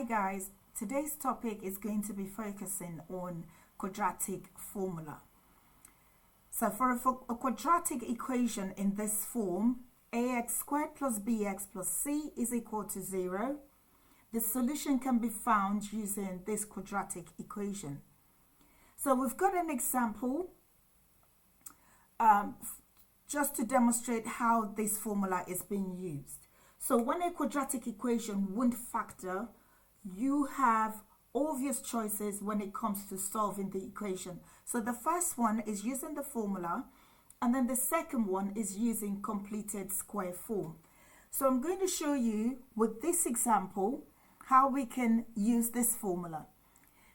guys, today's topic is going to be focusing on quadratic formula. So for a quadratic equation in this form, ax squared plus bx plus c is equal to 0. The solution can be found using this quadratic equation. So we've got an example just to demonstrate how this formula is being used. So when a quadratic equation won't factor, you have obvious choices when it comes to solving the equation. So the first one is using the formula, and then the second one is using completed square form. So I'm going to show you with this example how we can use this formula.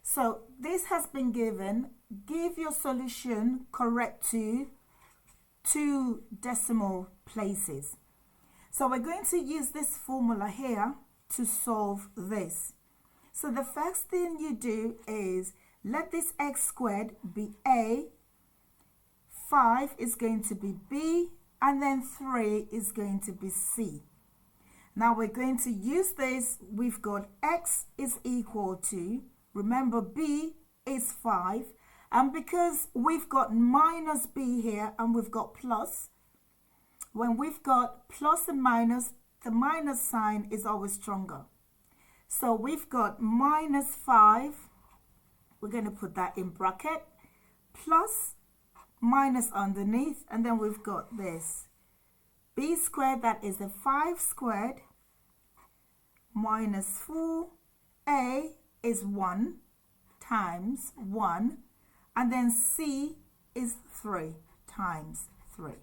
So this has been given. Give your solution correct to 2 decimal places. So we're going to use this formula here to solve this. So the first thing you do is let this x squared be a, 5 is going to be b, and then 3 is going to be c. Now we're going to use this. We've got x is equal to, remember b is 5, and because we've got minus b here and we've got plus, when we've got plus and minus, the minus sign is always stronger. So we've got minus 5, we're going to put that in bracket, plus minus underneath, and then we've got this b squared, that is a 5 squared, minus 4a is 1 times 1, and then c is 3 times 3.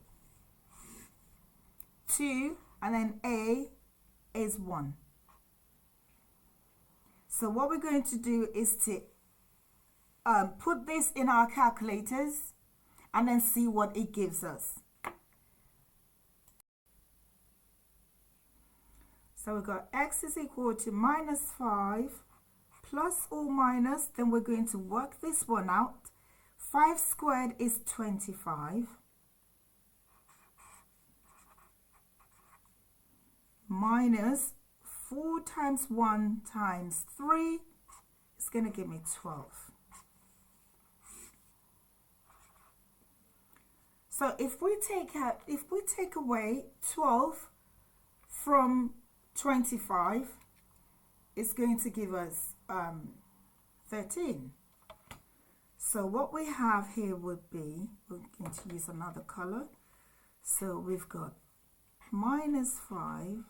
2, and then a is 1. So what we're going to do is to put this in our calculators and then see what it gives us. So we've got x is equal to minus 5 plus or minus, then we're going to work this one out. 5 squared is 25. Minus 4 times 1 times 3 is going to give me 12. So if we take away 12 from 25, it's going to give us 13. So what we have here would be, we're going to use another color. So we've got minus 5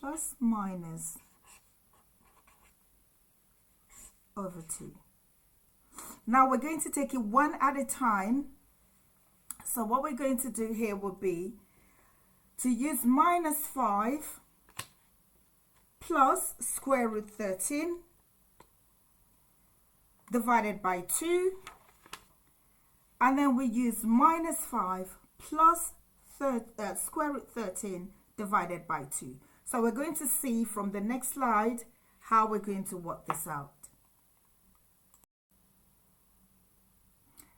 plus minus over 2. Now we're going to take it one at a time. So what we're going to do here would be to use minus 5 plus square root 13 divided by 2, and then we use minus 5 plus square root 13 divided by 2. So we're going to see from the next slide how we're going to work this out.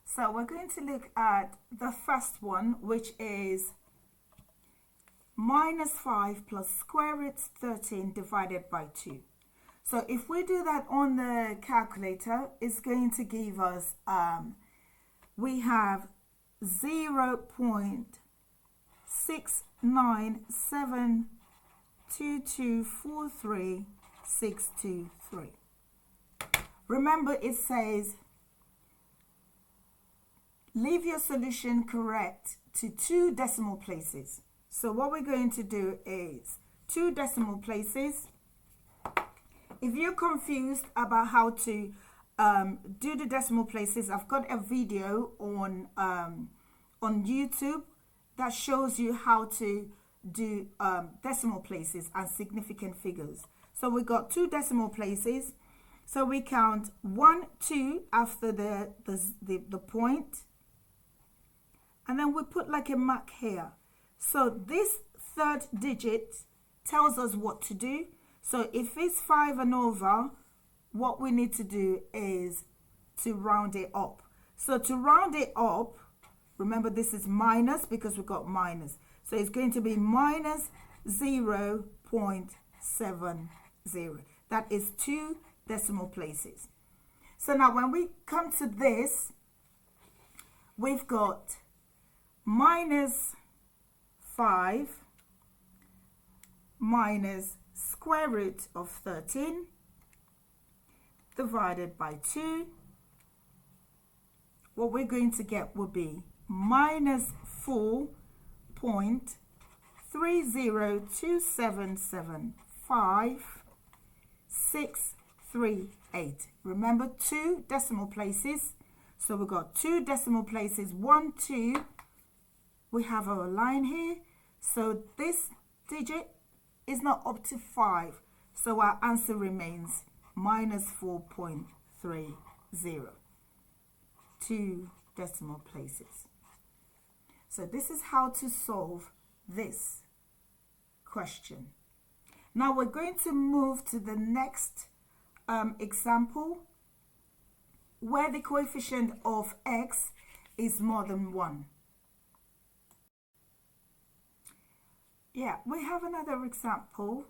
So we're going to look at the first one, which is minus 5 plus square root 13 divided by 2. So if we do that on the calculator, it's going to give us, we have 0.6972243,623. Remember, it says leave your solution correct to 2 decimal places. So what we're going to do is 2 decimal places. If you're confused about how to do the decimal places, I've got a video on YouTube that shows you how to do decimal places and significant figures. So we got 2 decimal places. So we count 1, 2 after the point, and then we put like a mark here. So this third digit tells us what to do. So if it's 5 and over, what we need to do is to round it up. So to round it up, remember this is minus because we got minus. So it's going to be minus 0.70. That is 2 decimal places. So now when we come to this, we've got minus 5 minus square root of 13 divided by 2. What we're going to get will be minus 4.302775,638. Remember, 2 decimal places. So we've got 2 decimal places, 1, 2. We have our line here. So this digit is not up to 5. So our answer remains minus 4.30. 2 decimal places. So this is how to solve this question. Now we're going to move to the next example where the coefficient of x is more than 1. Yeah, we have another example.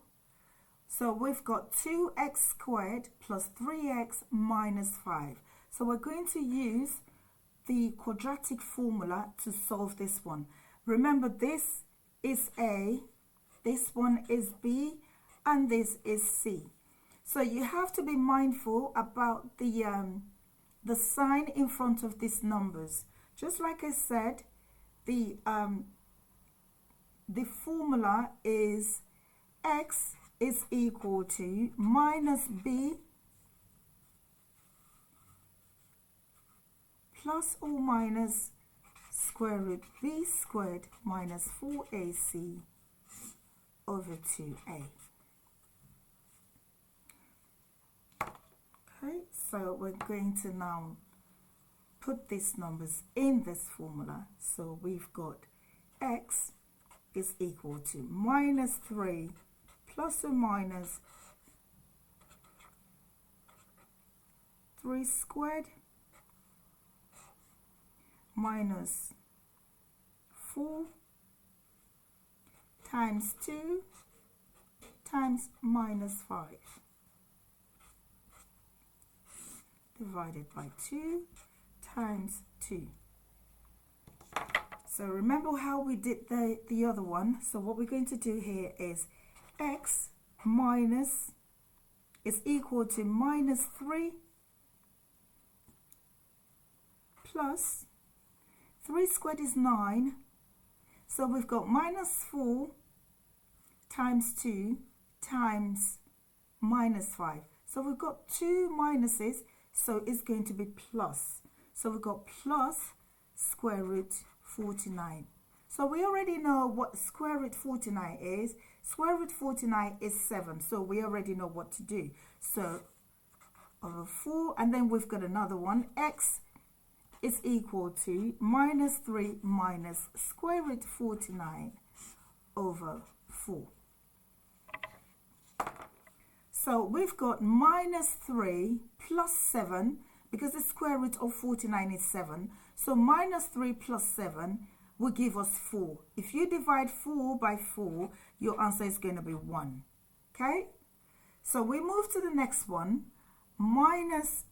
So we've got 2x squared plus 3x minus 5. So we're going to use the quadratic formula to solve this one. Remember, this is A, this one is B, and this is C. So you have to be mindful about the sign in front of these numbers. Just like I said, the formula is x is equal to minus b plus or minus square root b squared minus 4ac over 2a. Okay, so we're going to now put these numbers in this formula. So we've got x is equal to minus 3 plus or minus 3 squared minus 4 times 2 times minus 5 divided by 2 times 2. So remember how we did the other one. So what we're going to do here is x minus is equal to minus 3 plus 3 squared is 9. So we've got minus 4 times 2 times minus 5. So we've got 2 minuses, so it's going to be plus. So we've got plus square root 49. So we already know what square root 49 is. Square root 49 is 7. So we already know what to do. So over 4, and then we've got another one. X is equal to minus 3 minus square root 49 over 4. So we've got minus 3 plus 7, because the square root of 49 is 7. So minus 3 plus 7 will give us 4. If you divide 4 by 4, your answer is going to be 1. Okay? So we move to the next one. Minus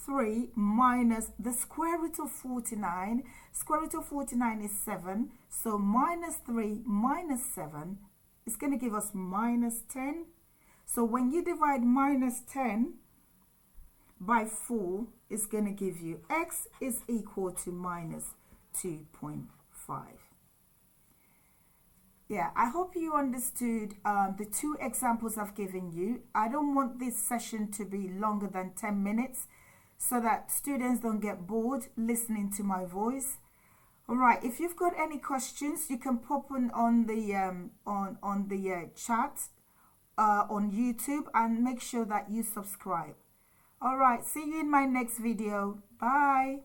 3 minus the square root of 49. Square root of 49 is 7. So minus 3 minus 7 is going to give us minus 10. So when you divide minus 10 by 4, it's going to give you x is equal to minus 2.5. Yeah, I hope you understood the 2 examples I've given you. I don't want this session to be longer than 10 minutes so that students don't get bored listening to my voice. All right, if you've got any questions, you can pop on the chat on YouTube, and make sure that you subscribe. All right, see you in my next video. Bye.